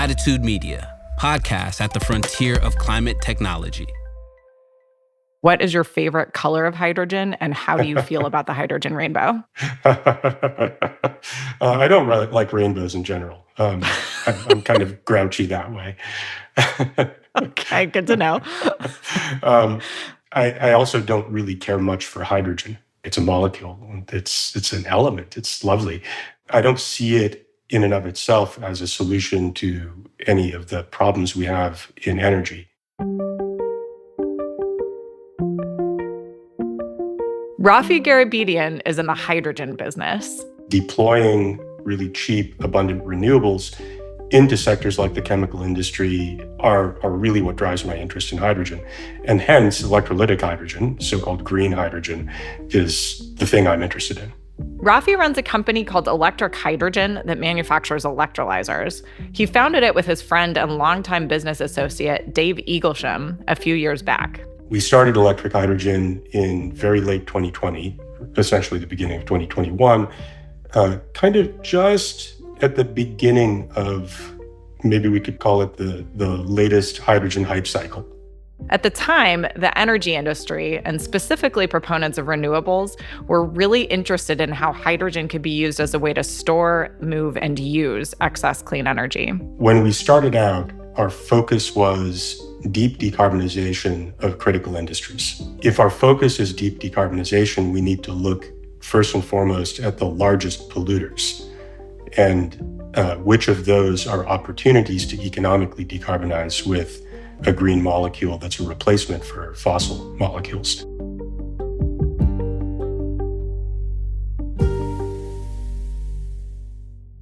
Latitude Media, podcast at the frontier of climate technology. What is your favorite color of hydrogen, and how do you feel about the hydrogen rainbow? I don't really like rainbows in general. I'm kind of grouchy that way. Okay, good to know. I also don't really care much for hydrogen. It's a molecule. It's an element. It's lovely. I don't see it in and of itself as a solution to any of the problems we have in energy. Raffi Garabedian is in the hydrogen business. Deploying really cheap, abundant renewables into sectors like the chemical industry are really what drives my interest in hydrogen. And hence, electrolytic hydrogen, so-called green hydrogen, is the thing I'm interested in. Raffi runs a company called Electric Hydrogen that manufactures electrolyzers. He founded it with his friend and longtime business associate, Dave Eaglesham, a few years back. We started Electric Hydrogen in very late 2020, essentially the beginning of 2021, kind of just at the beginning of, maybe we could call it the latest hydrogen hype cycle. At the time, the energy industry, and specifically proponents of renewables, were really interested in how hydrogen could be used as a way to store, move, and use excess clean energy. When we started out, our focus was deep decarbonization of critical industries. If our focus is deep decarbonization, we need to look first and foremost at the largest polluters and which of those are opportunities to economically decarbonize with a green molecule that's a replacement for fossil molecules.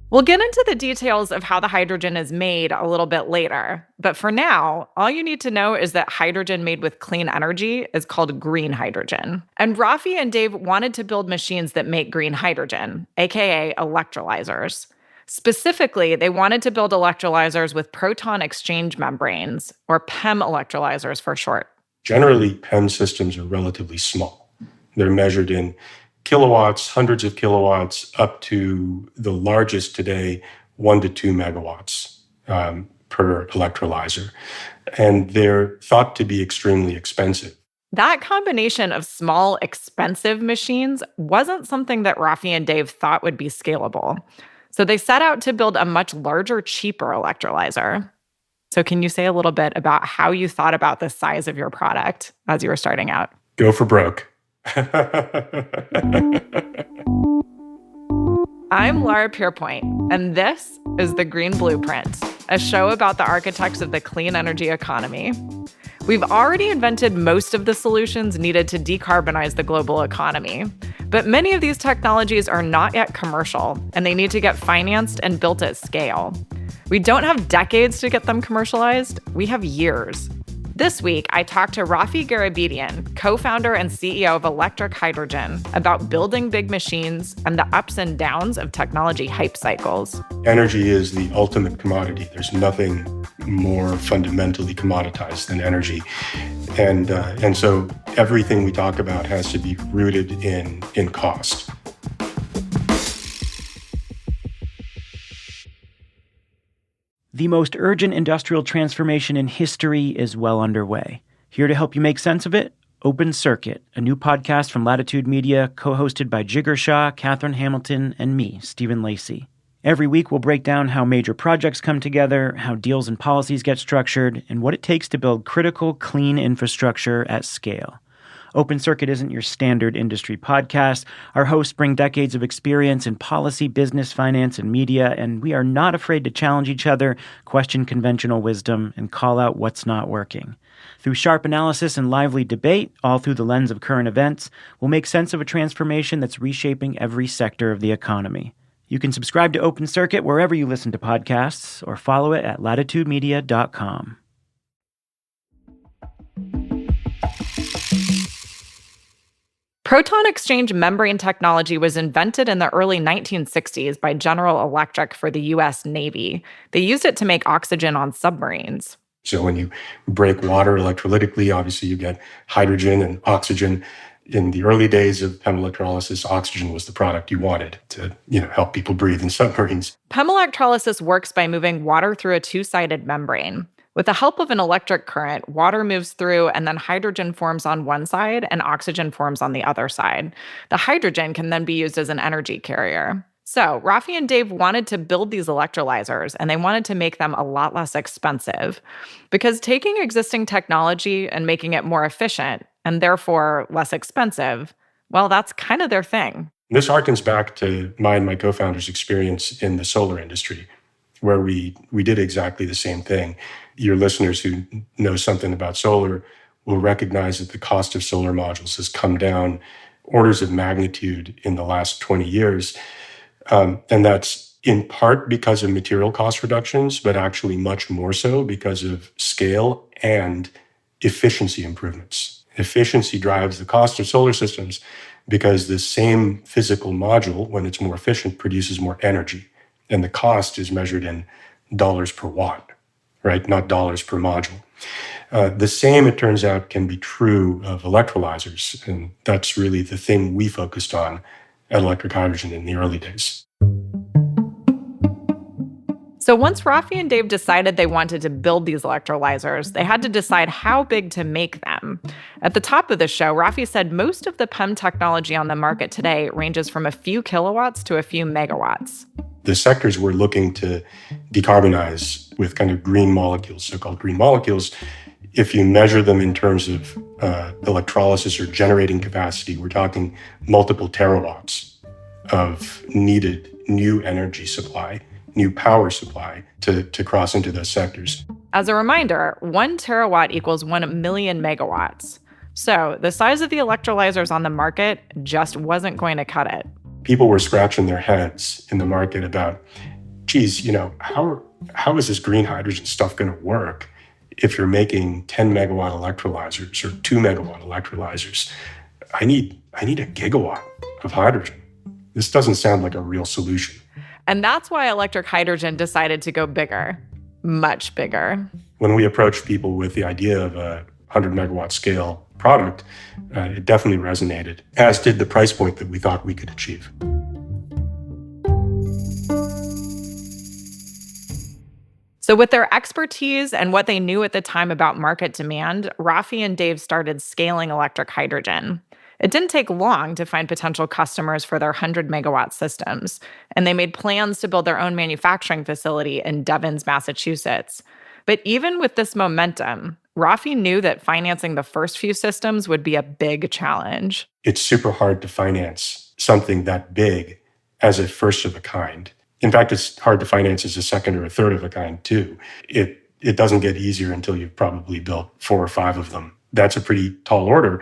We'll get into the details of how the hydrogen is made a little bit later. But for now, all you need to know is that hydrogen made with clean energy is called green hydrogen. And Raffi and Dave wanted to build machines that make green hydrogen, aka electrolyzers. Specifically, they wanted to build electrolyzers with proton exchange membranes, or PEM electrolyzers for short. Generally, PEM systems are relatively small. They're measured in kilowatts, hundreds of kilowatts, up to the largest today, 1 to 2 megawatts per electrolyzer. And they're thought to be extremely expensive. That combination of small, expensive machines wasn't something that Raffi and Dave thought would be scalable. So they set out to build a much larger, cheaper electrolyzer. So can you say a little bit about how you thought about the size of your product as you were starting out? Go for broke. I'm Lara Pierpoint, and this is The Green Blueprint, a show about the architects of the clean energy economy. We've already invented most of the solutions needed to decarbonize the global economy, but many of these technologies are not yet commercial, and they need to get financed and built at scale. We don't have decades to get them commercialized, we have years. This week, I talked to Raffi Garabedian, co-founder and CEO of Electric Hydrogen, about building big machines and the ups and downs of technology hype cycles. Energy is the ultimate commodity. There's nothing more fundamentally commoditized than energy. And so everything we talk about has to be rooted in cost. The most urgent industrial transformation in history is well underway. Here to help you make sense of it, Open Circuit, a new podcast from Latitude Media, co-hosted by Jigar Shah, Catherine Hamilton, and me, Stephen Lacey. Every week we'll break down how major projects come together, how deals and policies get structured, and what it takes to build critical, clean infrastructure at scale. Open Circuit isn't your standard industry podcast. Our hosts bring decades of experience in policy, business, finance, and media, and we are not afraid to challenge each other, question conventional wisdom, and call out what's not working. Through sharp analysis and lively debate, all through the lens of current events, we'll make sense of a transformation that's reshaping every sector of the economy. You can subscribe to Open Circuit wherever you listen to podcasts, or follow it at latitudemedia.com. Proton exchange membrane technology was invented in the early 1960s by General Electric for the U.S. Navy. They used it to make oxygen on submarines. So when you break water electrolytically, obviously you get hydrogen and oxygen. In the early days of PEM electrolysis, oxygen was the product you wanted to, help people breathe in submarines. PEM electrolysis works by moving water through a two-sided membrane. With the help of an electric current, water moves through and then hydrogen forms on one side and oxygen forms on the other side. The hydrogen can then be used as an energy carrier. So Raffi and Dave wanted to build these electrolyzers, and they wanted to make them a lot less expensive. Because taking existing technology and making it more efficient, and therefore less expensive, well, that's kind of their thing. This harkens back to my and my co-founder's experience in the solar industry, where we did exactly the same thing. Your listeners who know something about solar will recognize that the cost of solar modules has come down orders of magnitude in the last 20 years. And that's in part because of material cost reductions, but actually much more so because of scale and efficiency improvements. Efficiency drives the cost of solar systems because the same physical module, when it's more efficient, produces more energy. And the cost is measured in dollars per watt, right? Not dollars per module. The same, it turns out, can be true of electrolyzers. And that's really the thing we focused on at Electric Hydrogen in the early days. So once Raffi and Dave decided they wanted to build these electrolyzers, they had to decide how big to make them. At the top of the show, Raffi said most of the PEM technology on the market today ranges from a few kilowatts to a few megawatts. The sectors we're looking to decarbonize with kind of green molecules, so-called green molecules, if you measure them in terms of electrolysis or generating capacity, we're talking multiple terawatts of needed new energy supply, new power supply to cross into those sectors. As a reminder, 1 terawatt equals 1 million megawatts. So the size of the electrolyzers on the market just wasn't going to cut it. People were scratching their heads in the market about, geez, how is this green hydrogen stuff going to work if you're making 10 megawatt electrolyzers or 2 megawatt electrolyzers? I need a gigawatt of hydrogen. This doesn't sound like a real solution. And that's why Electric Hydrogen decided to go bigger, much bigger. When we approached people with the idea of a 100 megawatt scale product, it definitely resonated, as did the price point that we thought we could achieve. So with their expertise and what they knew at the time about market demand, Raffi and Dave started scaling Electric Hydrogen. It didn't take long to find potential customers for their 100 megawatt systems, and they made plans to build their own manufacturing facility in Devens, Massachusetts. But even with this momentum, Raffi knew that financing the first few systems would be a big challenge. It's super hard to finance something that big as a first of a kind. In fact, it's hard to finance as a second or a third of a kind, too. It doesn't get easier until you've probably built 4 or 5 of them. That's a pretty tall order.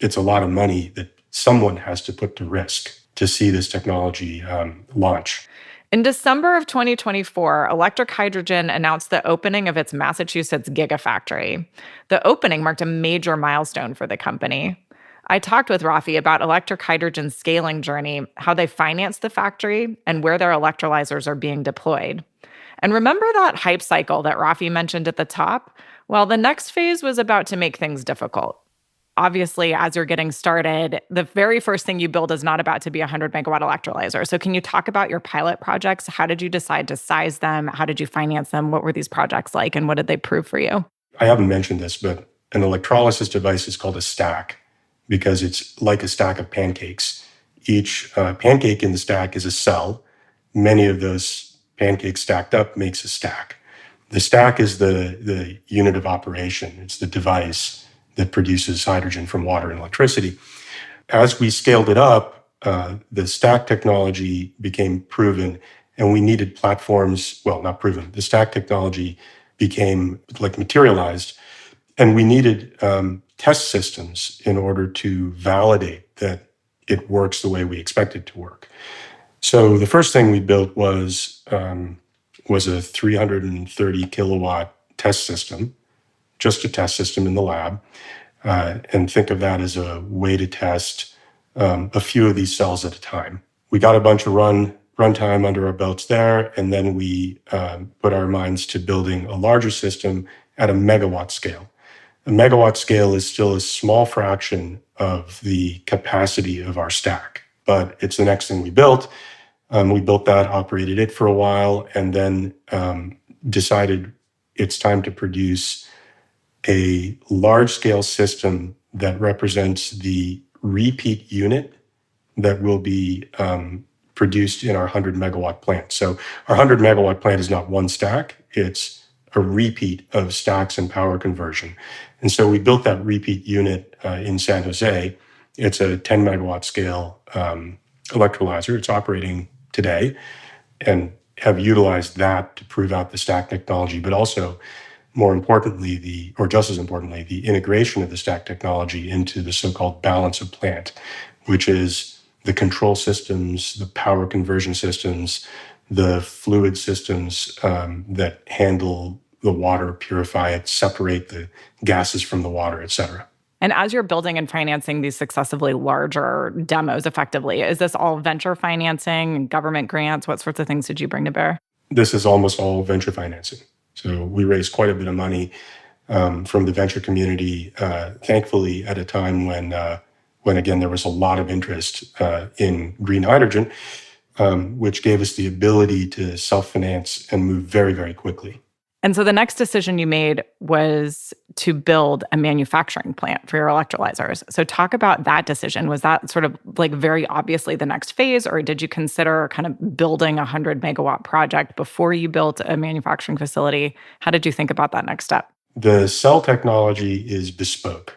It's a lot of money that someone has to put to risk to see this technology launch. In December of 2024, Electric Hydrogen announced the opening of its Massachusetts Gigafactory. The opening marked a major milestone for the company. I talked with Raffi about Electric Hydrogen's scaling journey, how they financed the factory, and where their electrolyzers are being deployed. And remember that hype cycle that Raffi mentioned at the top? Well, the next phase was about to make things difficult. Obviously, as you're getting started, the very first thing you build is not about to be a 100 megawatt electrolyzer. So can you talk about your pilot projects? How did you decide to size them? How did you finance them? What were these projects like, and what did they prove for you? I haven't mentioned this, but an electrolysis device is called a stack because it's like a stack of pancakes. Each pancake in the stack is a cell. Many of those pancakes stacked up makes a stack. The stack is the unit of operation. It's the device that produces hydrogen from water and electricity. As we scaled it up, the stack technology became proven, and we needed platforms, well, not proven. The stack technology became materialized, and we needed test systems in order to validate that it works the way we expect it to work. So the first thing we built was a 330 kilowatt test system, just a test system in the lab, and think of that as a way to test a few of these cells at a time. We got a bunch of runtime under our belts there, and then we put our minds to building a larger system at a megawatt scale. A megawatt scale is still a small fraction of the capacity of our stack. But it's the next thing we built. We built that, operated it for a while, and then decided it's time to produce a large-scale system that represents the repeat unit that will be produced in our 100-megawatt plant. So our 100-megawatt plant is not one stack. It's a repeat of stacks and power conversion. And so we built that repeat unit in San Jose. It's a 10-megawatt scale electrolyzer. It's operating today, and have utilized that to prove out the stack technology, but also more importantly, or just as importantly, the integration of the stack technology into the so-called balance of plant, which is the control systems, the power conversion systems, the fluid systems that handle the water, purify it, separate the gases from the water, et cetera. And as you're building and financing these successively larger demos effectively, is this all venture financing, government grants? What sorts of things did you bring to bear? This is almost all venture financing. So we raised quite a bit of money from the venture community, thankfully at a time when again, there was a lot of interest in green hydrogen, which gave us the ability to self-finance and move very, very quickly. And so the next decision you made was to build a manufacturing plant for your electrolyzers. So talk about that decision. Was that sort of like very obviously the next phase, or did you consider kind of building a 100-megawatt project before you built a manufacturing facility? How did you think about that next step? The cell technology is bespoke.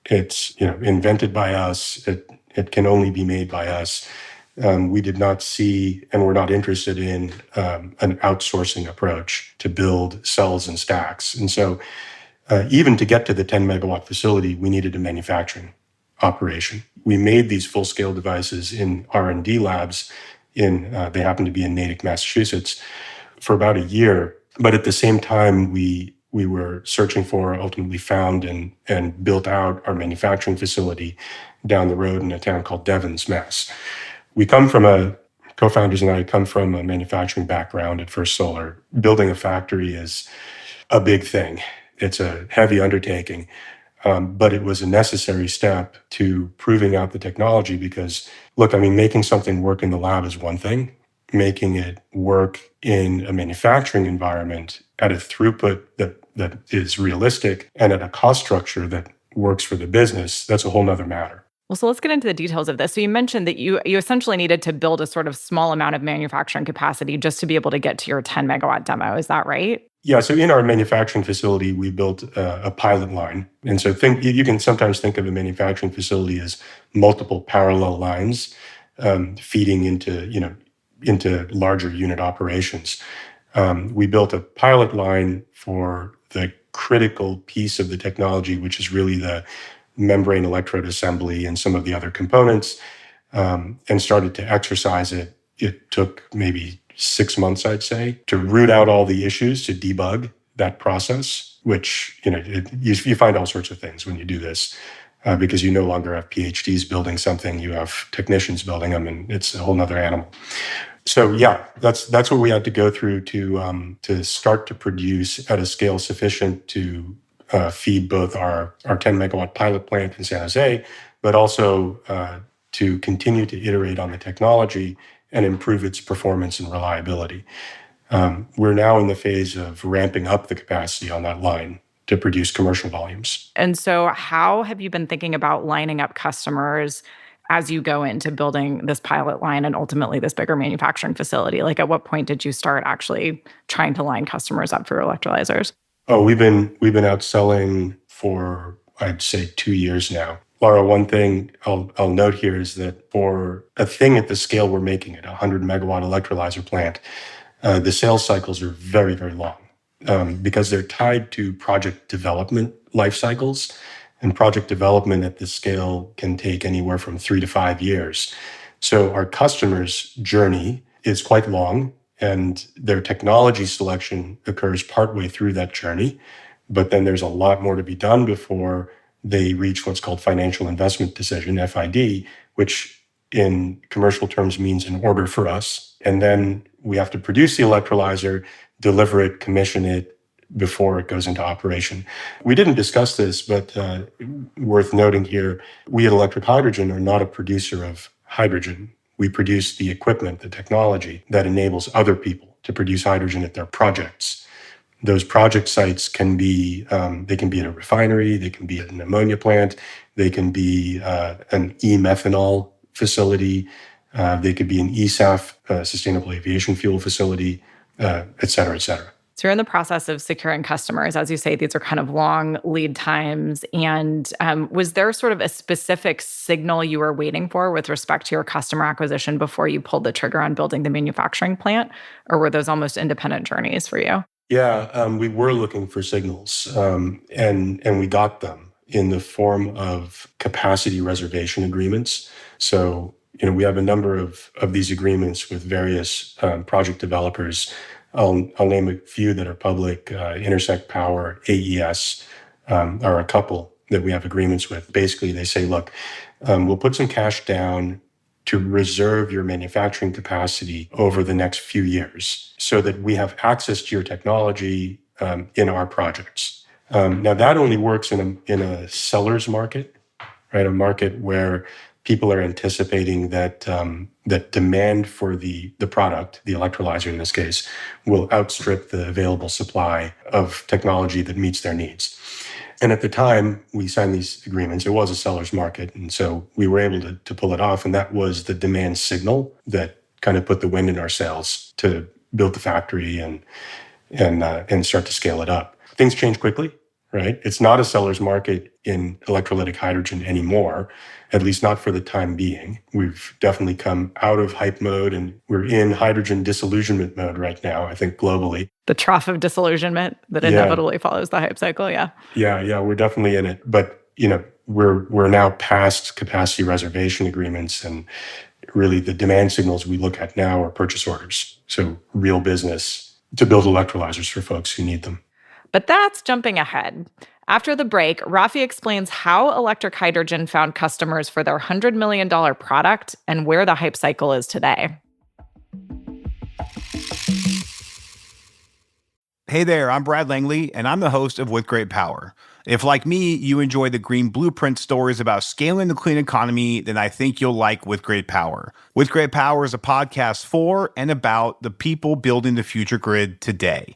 It's invented by us. It can only be made by us. We did not see, and we're not interested in, an outsourcing approach to build cells and stacks. And so even to get to the 10-megawatt facility, we needed a manufacturing operation. We made these full-scale devices in R&D labs. They happen to be in Natick, Massachusetts, for about a year. But at the same time, we were searching for, ultimately found, and built out our manufacturing facility down the road in a town called Devens, Mass. Co-founders and I come from a manufacturing background at First Solar. Building a factory is a big thing. It's a heavy undertaking, but it was a necessary step to proving out the technology because, making something work in the lab is one thing. Making it work in a manufacturing environment at a throughput that is realistic and at a cost structure that works for the business, that's a whole nother matter. Well, so let's get into the details of this. So you mentioned that you essentially needed to build a sort of small amount of manufacturing capacity just to be able to get to your 10-megawatt demo. Is that right? Yeah. So in our manufacturing facility, we built a pilot line. And so you can sometimes think of a manufacturing facility as multiple parallel lines feeding into larger unit operations. We built a pilot line for the critical piece of the technology, which is really the membrane electrode assembly and some of the other components, and started to exercise it. It took maybe 6 months, I'd say, to root out all the issues, to debug that process, which, you find all sorts of things when you do this, because you no longer have PhDs building something, you have technicians building them, and it's a whole nother animal. So yeah, that's what we had to go through to start to produce at a scale sufficient to feed both our 10-megawatt pilot plant in San Jose, but also to continue to iterate on the technology and improve its performance and reliability. We're now in the phase of ramping up the capacity on that line to produce commercial volumes. And so how have you been thinking about lining up customers as you go into building this pilot line and ultimately this bigger manufacturing facility? Like, at what point did you start actually trying to line customers up for electrolyzers? Oh, we've been out selling for, I'd say, 2 years now. Lara, one thing I'll note here is that for a thing at the scale we're making it, a 100-megawatt electrolyzer plant, the sales cycles are very, very long because they're tied to project development life cycles. And project development at this scale can take anywhere from 3 to 5 years. So our customers' journey is quite long, and their technology selection occurs partway through that journey. But then there's a lot more to be done before they reach what's called financial investment decision, FID, which in commercial terms means an order for us. And then we have to produce the electrolyzer, deliver it, commission it, before it goes into operation. We didn't discuss this, but worth noting here, we at Electric Hydrogen are not a producer of hydrogen. We produce the equipment, the technology that enables other people to produce hydrogen at their projects. Those project sites can be, they can be at a refinery, they can be at an ammonia plant, they can be an e-methanol facility, they could be an eSAF, sustainable aviation fuel facility, et cetera, et cetera. So you're in the process of securing customers. As you say, these are kind of long lead times. And was there sort of a specific signal you were waiting for with respect to your customer acquisition before you pulled the trigger on building the manufacturing plant? Or were those almost independent journeys for you? Yeah, we were looking for signals, and we got them in the form of capacity reservation agreements. So, we have a number of these agreements with various project developers. I'll name a few that are public. Intersect Power, AES, are a couple that we have agreements with. Basically, they say, look, we'll put some cash down to reserve your manufacturing capacity over the next few years so that we have access to your technology in our projects. Now, that only works in a seller's market, right? A market where people are anticipating that that demand for the product, the electrolyzer in this case, will outstrip the available supply of technology that meets their needs. And at the time we signed these agreements, it was a seller's market. And so we were able to pull it off. And that was the demand signal that kind of put the wind in our sails to build the factory and start to scale it up. Things change quickly, right? It's not a seller's market in electrolytic hydrogen anymore, at least not for the time being. We've definitely come out of hype mode and we're in hydrogen disillusionment mode right now, I think globally. The trough of disillusionment that inevitably follows the hype cycle, yeah. Yeah, we're definitely in it. But, we're now past capacity reservation agreements, and really the demand signals we look at now are purchase orders. So real business to build electrolyzers for folks who need them. But that's jumping ahead. After the break, Raffi explains how Electric Hydrogen found customers for their $100 million product and where the hype cycle is today. Hey there, I'm Brad Langley, and I'm the host of With Great Power. If, like me, you enjoy the green blueprint stories about scaling the clean economy, then I think you'll like With Great Power. With Great Power is a podcast for and about the people building the future grid today.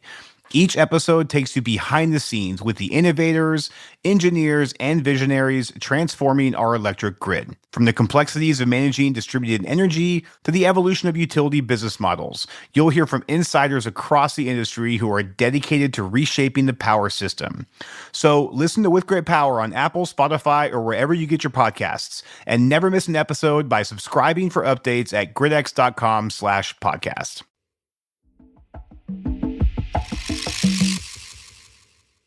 Each episode takes you behind the scenes with the innovators, engineers, and visionaries transforming our electric grid. From the complexities of managing distributed energy to the evolution of utility business models, you'll hear from insiders across the industry who are dedicated to reshaping the power system. So listen to With Great Power on Apple, Spotify, or wherever you get your podcasts, and never miss an episode by subscribing for updates at gridx.com/podcast.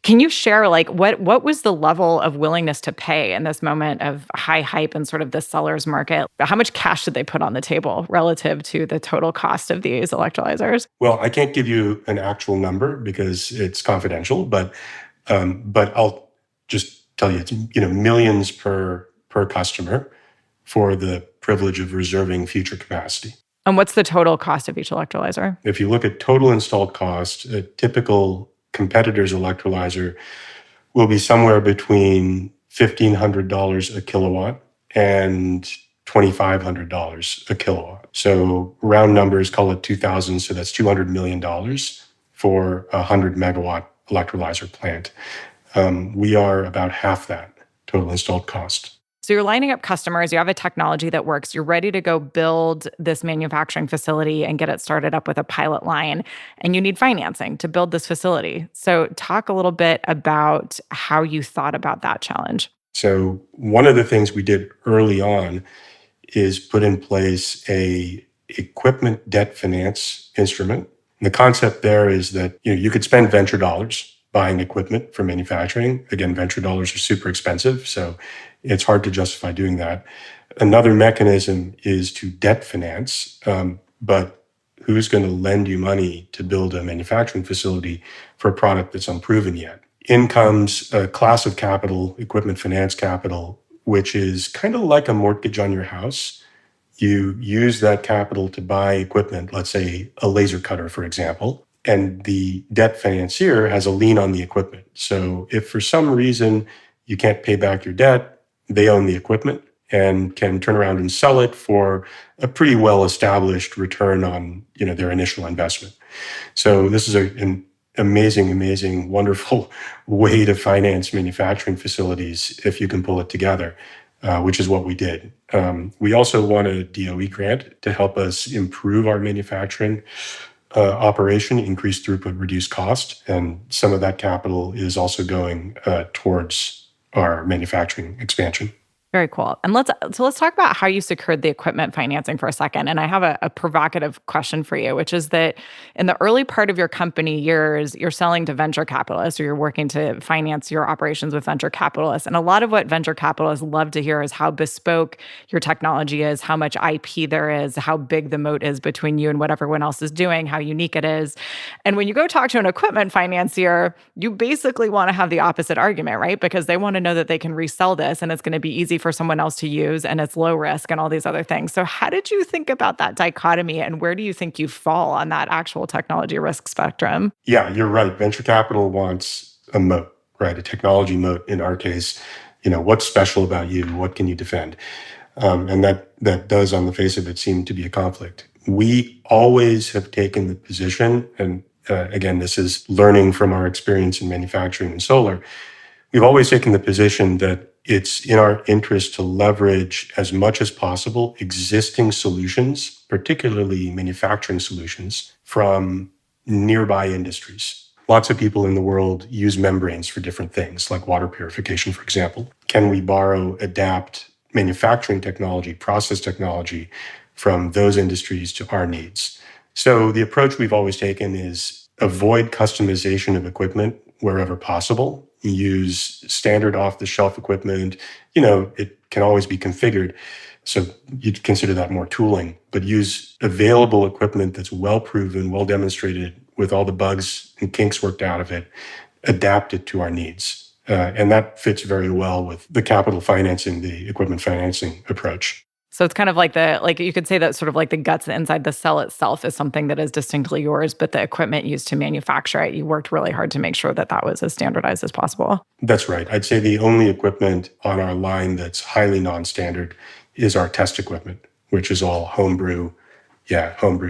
Can you share, what was the level of willingness to pay in this moment of high hype and sort of the seller's market? How much cash did they put on the table relative to the total cost of these electrolyzers? Well, I can't give you an actual number because it's confidential, but I'll just tell you it's millions per customer for the privilege of reserving future capacity. And what's the total cost of each electrolyzer? If you look at total installed cost, a typical competitor's electrolyzer will be somewhere between $1,500 a kilowatt and $2,500 a kilowatt. So round numbers, call it 2,000. So that's $200 million for a 100 megawatt electrolyzer plant. We are about half that total installed cost. So you're lining up customers, you have a technology that works, you're ready to go build this manufacturing facility and get it started up with a pilot line, and you need financing to build this facility. So talk a little bit about how you thought about that challenge. So one of the things we did early on is put in place a equipment debt finance instrument. And the concept there is that you could spend venture dollars buying equipment for manufacturing. Again, venture dollars are super expensive, so it's hard to justify doing that. Another mechanism is to debt finance, but who's going to lend you money to build a manufacturing facility for a product that's unproven yet? In comes a class of capital, equipment finance capital, which is kind of like a mortgage on your house. You use that capital to buy equipment, let's say a laser cutter, for example, and the debt financier has a lien on the equipment. So if for some reason you can't pay back your debt, they own the equipment and can turn around and sell it for a pretty well-established return on their initial investment. So this is an amazing, wonderful way to finance manufacturing facilities if you can pull it together, which is what we did. We also won a DOE grant to help us improve our manufacturing operation, increase throughput, reduce cost, and some of that capital is also going towards our manufacturing expansion. Very cool. And let's talk about how you secured the equipment financing for a second. And I have a provocative question for you, which is that in the early part of your company years, you're selling to venture capitalists, or you're working to finance your operations with venture capitalists. And a lot of what venture capitalists love to hear is how bespoke your technology is, how much IP there is, how big the moat is between you and what everyone else is doing, how unique it is. And when you go talk to an equipment financier, you basically want to have the opposite argument, right? Because they want to know that they can resell this and it's going to be easy for someone else to use and it's low risk and all these other things. So how did you think about that dichotomy, and where do you think you fall on that actual technology risk spectrum? Yeah, you're right. Venture capital wants a moat, right? A technology moat in our case. What's special about you? What can you defend? And that does, on the face of it, seem to be a conflict. We always have taken the position, and again, this is learning from our experience in manufacturing and solar. We've always taken the position that it's in our interest to leverage as much as possible existing solutions, particularly manufacturing solutions, from nearby industries. Lots of people in the world use membranes for different things, like water purification, for example. Can we adapt manufacturing technology, process technology from those industries to our needs? So the approach we've always taken is avoid customization of equipment wherever possible. Use standard off-the-shelf equipment. It can always be configured. So you'd consider that more tooling, but use available equipment that's well-proven, well-demonstrated, with all the bugs and kinks worked out of it, adapt it to our needs. And that fits very well with the capital financing, the equipment financing approach. So it's kind of like you could say that sort of like the guts inside the cell itself is something that is distinctly yours, but the equipment used to manufacture it, you worked really hard to make sure that that was as standardized as possible. That's right. I'd say the only equipment on our line that's highly non-standard is our test equipment, which is all homebrew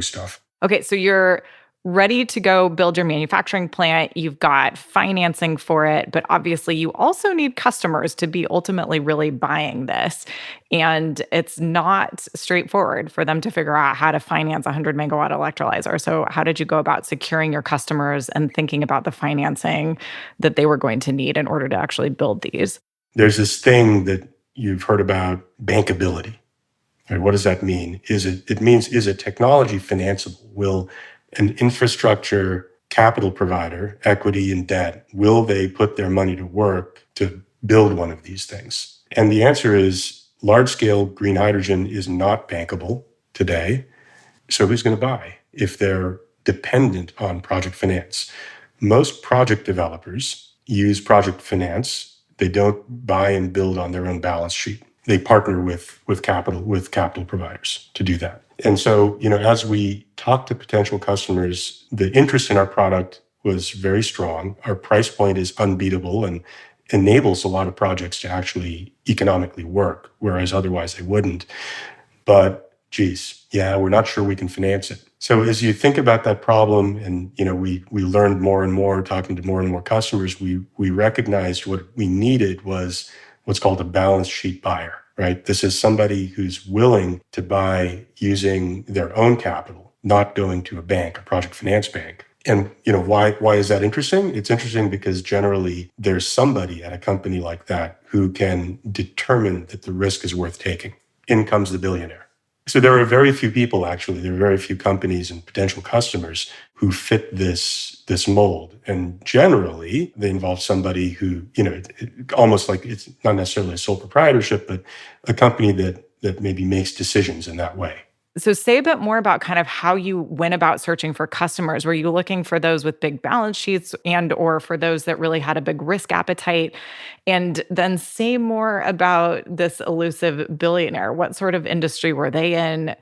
stuff. Okay, so you're ready to go build your manufacturing plant. You've got financing for it, but obviously you also need customers to be ultimately really buying this. And it's not straightforward for them to figure out how to finance a 100 megawatt electrolyzer. So how did you go about securing your customers and thinking about the financing that they were going to need in order to actually build these? There's this thing that you've heard about, bankability. Right? What does that mean? Is it technology financeable? Will an infrastructure capital provider, equity and debt, will they put their money to work to build one of these things? And the answer is large-scale green hydrogen is not bankable today. So who's going to buy if they're dependent on project finance? Most project developers use project finance. They don't buy and build on their own balance sheet. They partner with capital providers to do that. And so, as we talk to potential customers, the interest in our product was very strong. Our price point is unbeatable and enables a lot of projects to actually economically work, whereas otherwise they wouldn't. But we're not sure we can finance it. So as you think about that problem, and we learned more and more, talking to more and more customers, we recognized what we needed was what's called a balance sheet buyer. Right? This is somebody who's willing to buy using their own capital, not going to a bank, a project finance bank. And why is that interesting? It's interesting because generally there's somebody at a company like that who can determine that the risk is worth taking. In comes the billionaire. So there are very few people, actually, there are very few companies and potential customers who fit this mold. And generally, they involve somebody who, almost like it's not necessarily a sole proprietorship, but a company that maybe makes decisions in that way. So say a bit more about kind of how you went about searching for customers. Were you looking for those with big balance sheets and or for those that really had a big risk appetite? And then say more about this elusive billionaire. What sort of industry were they in?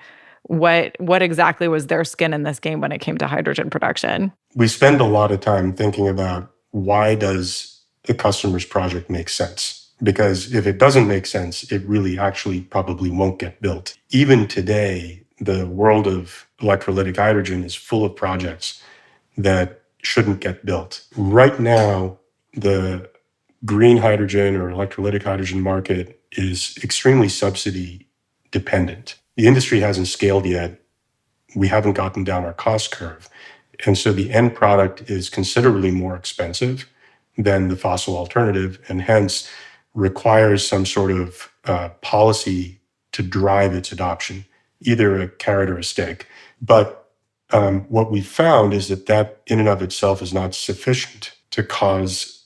What exactly was their skin in this game when it came to hydrogen production? We spend a lot of time thinking about, why does a customer's project make sense? Because if it doesn't make sense, it really actually probably won't get built. Even today, the world of electrolytic hydrogen is full of projects that shouldn't get built. Right now, the green hydrogen or electrolytic hydrogen market is extremely subsidy dependent. The industry hasn't scaled yet. We haven't gotten down our cost curve. And so the end product is considerably more expensive than the fossil alternative, and hence requires some sort of policy to drive its adoption, either a carrot or a stick. But what we found is that in and of itself is not sufficient to cause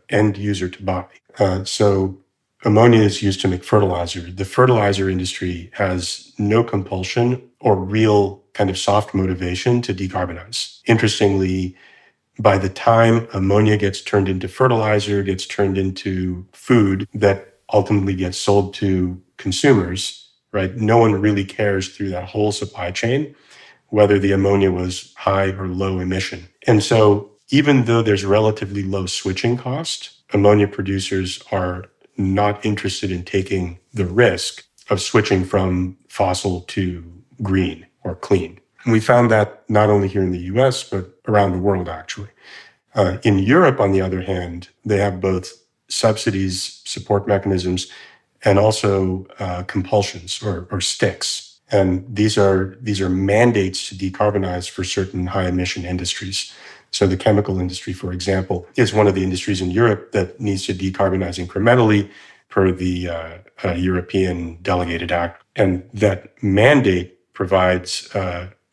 end user to buy. So ammonia is used to make fertilizer. The fertilizer industry has no compulsion or real kind of soft motivation to decarbonize. Interestingly, by the time ammonia gets turned into fertilizer, gets turned into food that ultimately gets sold to consumers, right? No one really cares through that whole supply chain whether the ammonia was high or low emission. And so even though there's relatively low switching cost, ammonia producers are not interested in taking the risk of switching from fossil to green or clean. And we found that not only here in the US, but around the world, actually. In Europe, on the other hand, they have both subsidies, support mechanisms, and also compulsions or sticks. And these are mandates to decarbonize for certain high emission industries. So the chemical industry, for example, is one of the industries in Europe that needs to decarbonize incrementally per the European Delegated Act. And that mandate provides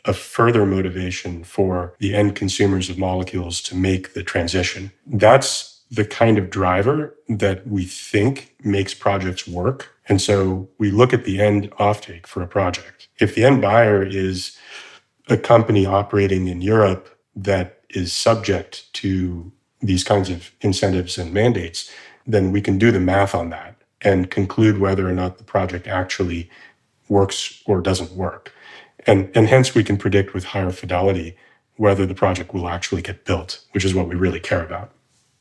a further motivation for the end consumers of molecules to make the transition. That's the kind of driver that we think makes projects work. And so we look at the end offtake for a project. If the end buyer is a company operating in Europe that is subject to these kinds of incentives and mandates, then we can do the math on that and conclude whether or not the project actually works or doesn't work. And hence we can predict with higher fidelity whether the project will actually get built, which is what we really care about.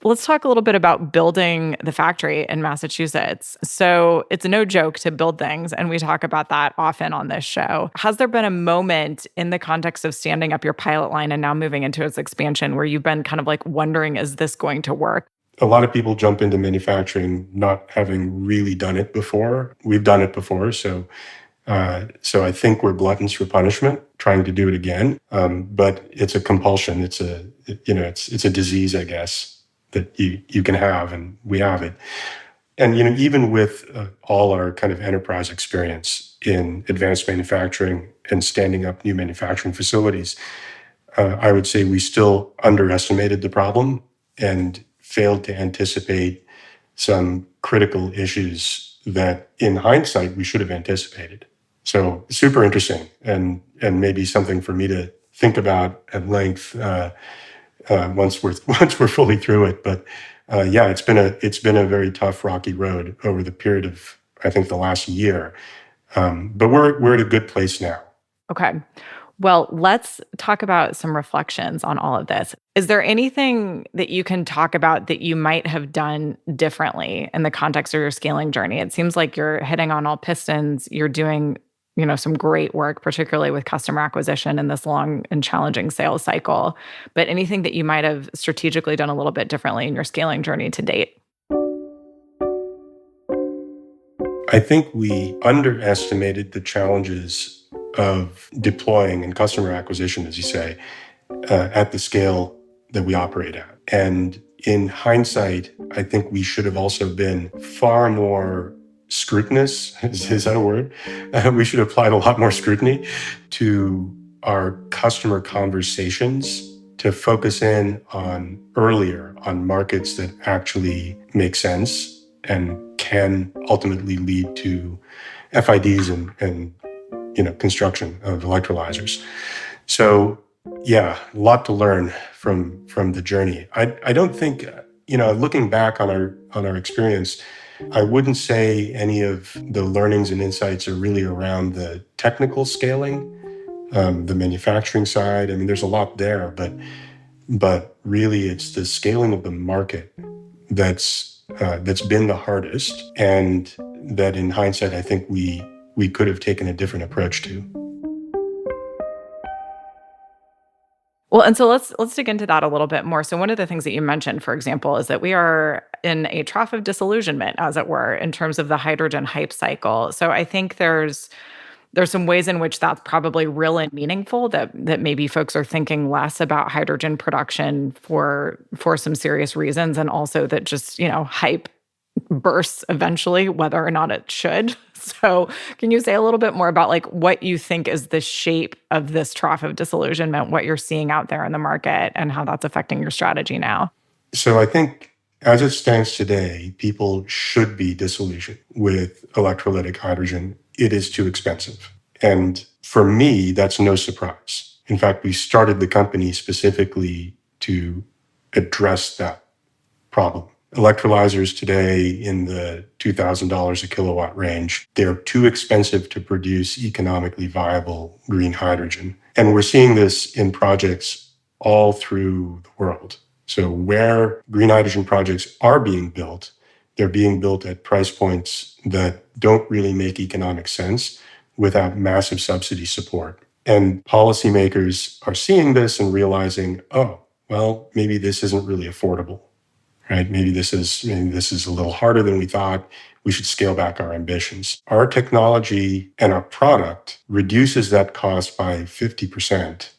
Let's talk a little bit about building the factory in Massachusetts. So it's no joke to build things, and we talk about that often on this show. Has there been a moment in the context of standing up your pilot line and now moving into its expansion where you've been kind of like wondering, is this going to work? A lot of people jump into manufacturing not having really done it before. We've done it before, so I think we're gluttons for punishment, trying to do it again. But it's a compulsion. It's a disease, I guess, that you can have, and we have it. And even with all our kind of enterprise experience in advanced manufacturing and standing up new manufacturing facilities, I would say we still underestimated the problem and failed to anticipate some critical issues that, in hindsight, we should have anticipated. So super interesting, and maybe something for me to think about at length once we're fully through it. But yeah, it's been a very tough, rocky road over the period of, I think, the last year. But we're at a good place now. Okay. Well, let's talk about some reflections on all of this. Is there anything that you can talk about that you might have done differently in the context of your scaling journey? It seems like you're hitting on all pistons. You're doing, some great work, particularly with customer acquisition in this long and challenging sales cycle. But anything that you might have strategically done a little bit differently in your scaling journey to date? I think we underestimated the challenges of deploying and customer acquisition, as you say, at the scale that we operate at. And in hindsight, I think we should have also been far more scrutinous. Is that a word? We should have applied a lot more scrutiny to our customer conversations to focus in on earlier on markets that actually make sense and can ultimately lead to FIDs and construction of electrolyzers. So yeah, a lot to learn from the journey. I don't think, looking back on our experience, I wouldn't say any of the learnings and insights are really around the technical scaling, the manufacturing side. I mean, there's a lot there, but really it's the scaling of the market that's been the hardest, and that in hindsight, I think we could have taken a different approach to. Well, and so let's dig into that a little bit more. So one of the things that you mentioned, for example, is that we are in a trough of disillusionment, as it were, in terms of the hydrogen hype cycle. So I think there's some ways in which that's probably real and meaningful, that maybe folks are thinking less about hydrogen production for some serious reasons, and also that just, hype bursts eventually, whether or not it should. So can you say a little bit more about like what you think is the shape of this trough of disillusionment, what you're seeing out there in the market, and how that's affecting your strategy now? So I think as it stands today, people should be disillusioned with electrolytic hydrogen. It is too expensive. And for me, that's no surprise. In fact, we started the company specifically to address that problem. Electrolyzers today in the $2,000 a kilowatt range, they're too expensive to produce economically viable green hydrogen. And we're seeing this in projects all through the world. So where green hydrogen projects are being built, they're being built at price points that don't really make economic sense without massive subsidy support. And policymakers are seeing this and realizing, oh, well, maybe this isn't really affordable. Right? Maybe this is a little harder than we thought. We should scale back our ambitions. Our technology and our product reduces that cost by 50%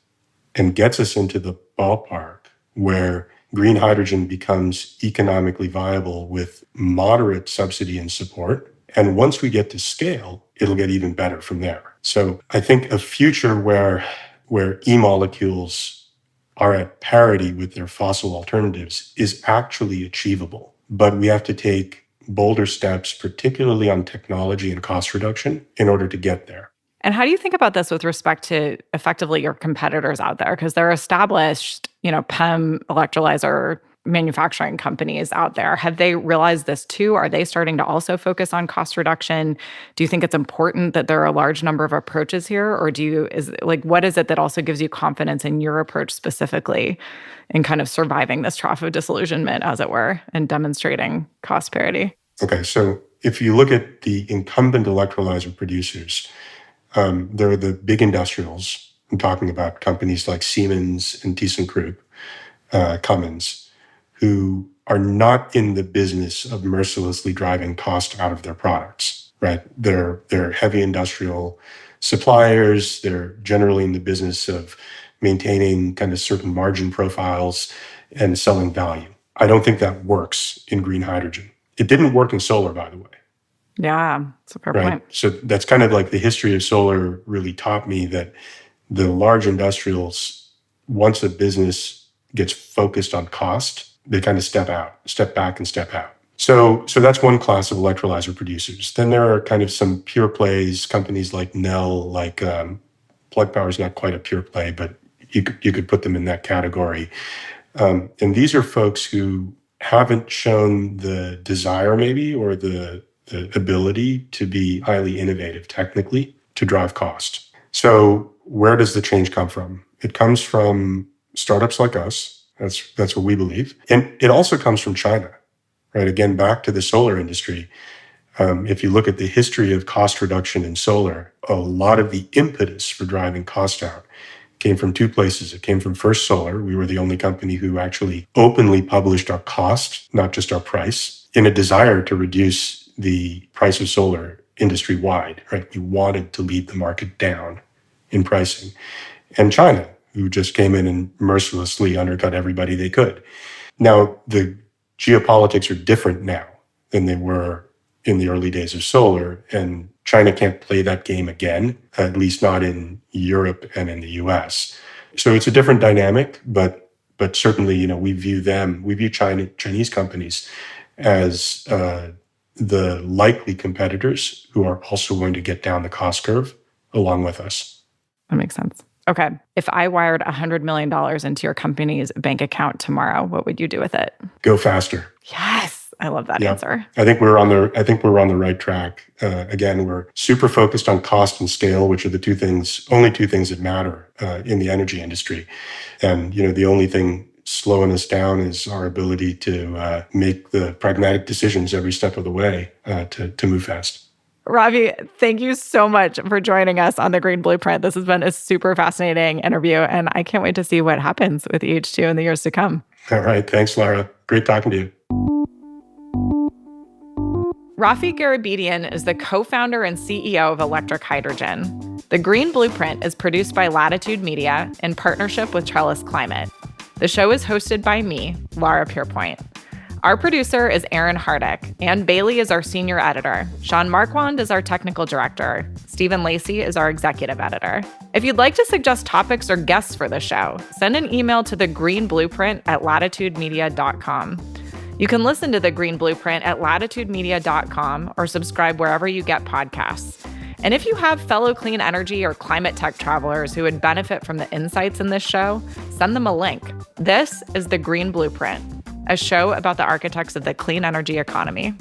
and gets us into the ballpark where green hydrogen becomes economically viable with moderate subsidy and support. And once we get to scale, it'll get even better from there. So I think a future where e-molecules are at parity with their fossil alternatives is actually achievable. But we have to take bolder steps, particularly on technology and cost reduction, in order to get there. And how do you think about this with respect to effectively your competitors out there? Because they're established, PEM electrolyzer manufacturing companies out there. Have they realized this too? Are they starting to also focus on cost reduction? Do you think it's important that there are a large number of approaches here? Or what is it that also gives you confidence in your approach specifically in kind of surviving this trough of disillusionment, as it were, and demonstrating cost parity? Okay, so if you look at the incumbent electrolyzer producers, there are the big industrials. I'm talking about companies like Siemens and ThyssenKrupp, Cummins, who are not in the business of mercilessly driving cost out of their products, right? They're heavy industrial suppliers. They're generally in the business of maintaining kind of certain margin profiles and selling value. I don't think that works in green hydrogen. It didn't work in solar, by the way. Yeah, that's a fair point. So that's kind of like the history of solar really taught me that the large industrials, once a business gets focused on cost, they kind of step back and step out. So that's one class of electrolyzer producers. Then there are kind of some pure plays, companies like Nel, Plug Power is not quite a pure play, but you could put them in that category. And these are folks who haven't shown the desire maybe or the ability to be highly innovative technically to drive cost. So where does the change come from? It comes from startups like us. That's what we believe. And it also comes from China, right? Again, back to the solar industry. If you look at the history of cost reduction in solar, a lot of the impetus for driving cost out came from two places. It came from First Solar. We were the only company who actually openly published our cost, not just our price, in a desire to reduce the price of solar industry-wide, right? We wanted to lead the market down in pricing. And China, who just came in and mercilessly undercut everybody they could. Now, the geopolitics are different now than they were in the early days of solar, and China can't play that game again, at least not in Europe and in the US. So it's a different dynamic, but certainly, we view Chinese companies as the likely competitors who are also going to get down the cost curve along with us. That makes sense. Okay. If I wired $100 million into your company's bank account tomorrow, what would you do with it? Go faster. Yes. I love that answer. I think we're on the right track. Again, we're super focused on cost and scale, which are the only two things that matter in the energy industry. And the only thing slowing us down is our ability to make the pragmatic decisions every step of the way to move fast. Raffi, thank you so much for joining us on The Green Blueprint. This has been a super fascinating interview, and I can't wait to see what happens with EH2 in the years to come. All right. Thanks, Lara. Great talking to you. Raffi Garabedian is the co-founder and CEO of Electric Hydrogen. The Green Blueprint is produced by Latitude Media in partnership with Trellis Climate. The show is hosted by me, Lara Pierpoint. Our producer is Aaron Hardick. Ann Bailey is our senior editor. Sean Marquand is our technical director. Stephen Lacey is our executive editor. If you'd like to suggest topics or guests for the show, send an email to thegreenblueprint@latitudemedia.com. You can listen to The Green Blueprint at latitudemedia.com or subscribe wherever you get podcasts. And if you have fellow clean energy or climate tech travelers who would benefit from the insights in this show, send them a link. This is The Green Blueprint, a show about the architects of the clean energy economy.